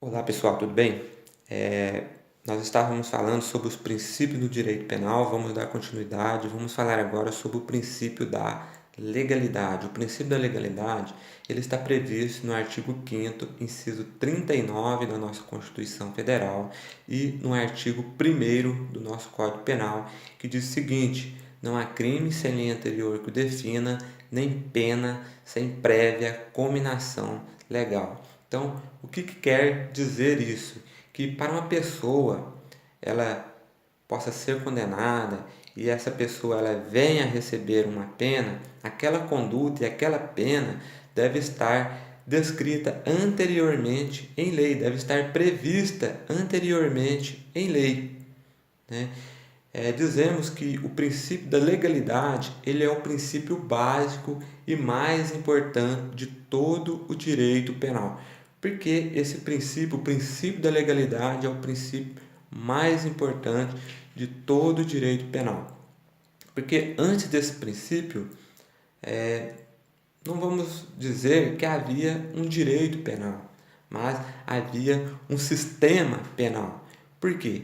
Olá pessoal, tudo bem? Nós estávamos falando sobre os princípios do direito penal, vamos dar continuidade, vamos falar agora sobre o princípio da legalidade. O princípio da legalidade, ele está previsto no artigo 5º, inciso 39 da nossa Constituição Federal e no artigo 1º do nosso Código Penal, que diz o seguinte: não há crime sem lei anterior que o defina, nem pena sem prévia cominação legal. Então, o que quer dizer isso? Que para uma pessoa ela possa ser condenada e essa pessoa ela venha a receber uma pena, aquela conduta e aquela pena deve estar descrita anteriormente em lei, deve estar prevista anteriormente em lei, né? Dizemos que o princípio da legalidade ele é o princípio básico e mais importante de todo o direito penal. Porque esse princípio, o princípio da legalidade, é o princípio mais importante de todo o direito penal. Porque antes desse princípio, não vamos dizer que havia um direito penal, mas havia um sistema penal. Por quê?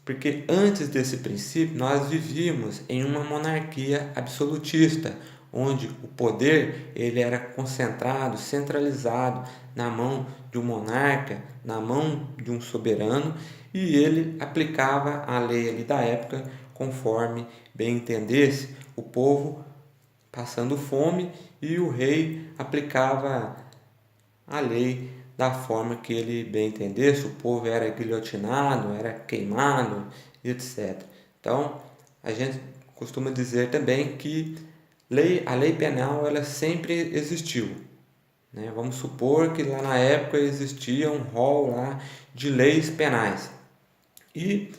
Porque antes desse princípio nós vivíamos em uma monarquia absolutista, onde o poder ele era concentrado, centralizado na mão de um monarca, na mão de um soberano, e ele aplicava a lei ali da época conforme bem entendesse, o povo passando fome e o rei aplicava a lei da forma que ele bem entendesse. O povo era guilhotinado, era queimado, etc. Então, a gente costuma dizer também que a lei penal ela sempre existiu, né? Vamos supor que lá na época existia um rol lá de leis penais e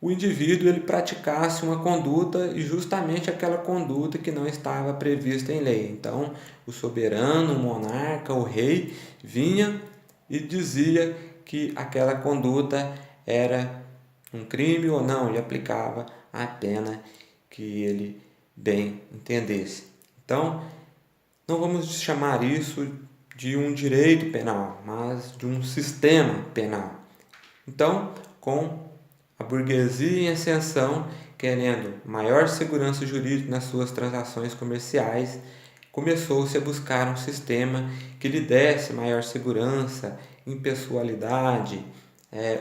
o indivíduo ele praticasse uma conduta e justamente aquela conduta que não estava prevista em lei. Então, o soberano, o monarca, o rei vinha e dizia que aquela conduta era um crime ou não e aplicava a pena que ele bem entendesse. Então, não vamos chamar isso de um direito penal, mas de um sistema penal. Então, com a burguesia em ascensão, querendo maior segurança jurídica nas suas transações comerciais, começou-se a buscar um sistema que lhe desse maior segurança, impessoalidade,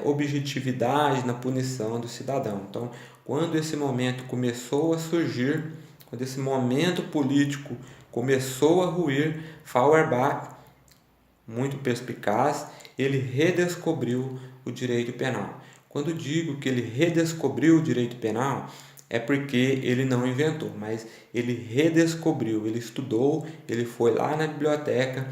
objetividade na punição do cidadão. Então, quando esse momento começou a surgir, quando esse momento político começou a ruir, Feuerbach, muito perspicaz, ele redescobriu o direito penal. Quando digo que ele redescobriu o direito penal, é porque ele não inventou, mas ele redescobriu, ele estudou, ele foi lá na biblioteca,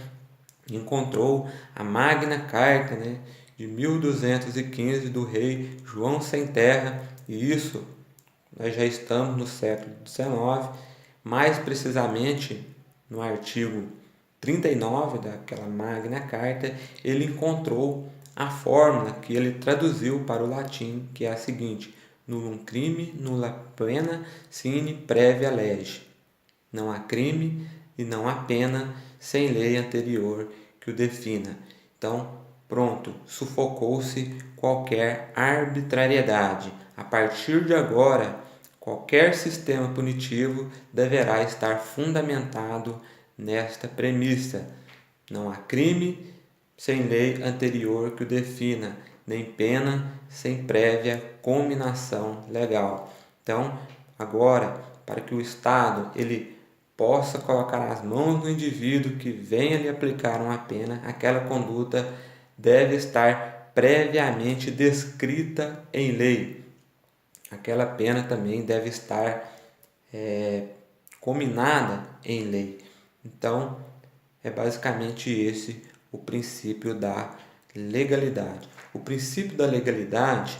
encontrou a Magna Carta, né, de 1215 do rei João Sem Terra, e isso nós já estamos no século XIX, mais precisamente no artigo 39 daquela Magna Carta, ele encontrou a fórmula que ele traduziu para o latim, que é a seguinte: nullum crime, nulla pena, sine praevia lege. Não há crime e não há pena sem lei anterior que o defina. Então, pronto, sufocou-se qualquer arbitrariedade. A partir de agora, qualquer sistema punitivo deverá estar fundamentado nesta premissa: não há crime sem lei anterior que o defina, nem pena sem prévia cominação legal. Então, agora, para que o Estado ele possa colocar as mãos no indivíduo que venha lhe aplicar uma pena, aquela conduta deve estar previamente descrita em lei. Aquela pena também deve estar cominada em lei. Então, é basicamente esse o princípio da legalidade. O princípio da legalidade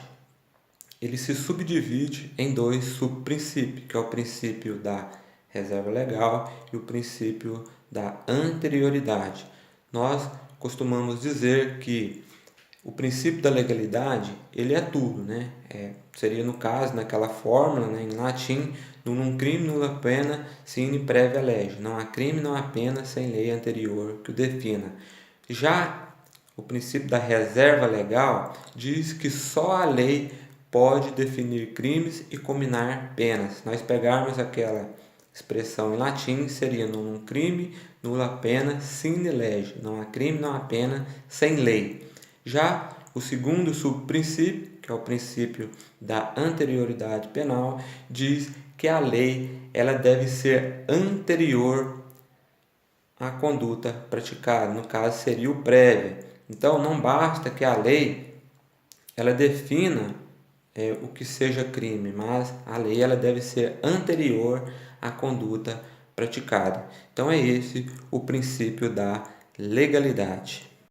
ele se subdivide em dois subprincípios, que é o princípio da reserva legal e o princípio da anterioridade. Nós costumamos dizer que o princípio da legalidade ele é tudo, né? Seria no caso naquela fórmula, né, em latim, num crime nulla pena sine praevia lege. Não há crime, não há pena sem lei anterior que o defina. Já o princípio da reserva legal diz que só a lei pode definir crimes e combinar penas. Se nós pegarmos aquela expressão em latim, seria num crime, nulla pena sine lege. Não há crime, não há pena sem lei. Já o segundo subprincípio, que é o princípio da anterioridade penal, diz que a lei ela deve ser anterior à conduta praticada. No caso, seria o prévio. Então, não basta que a lei ela defina o que seja crime, mas a lei ela deve ser anterior à conduta praticada. Então, é esse o princípio da legalidade.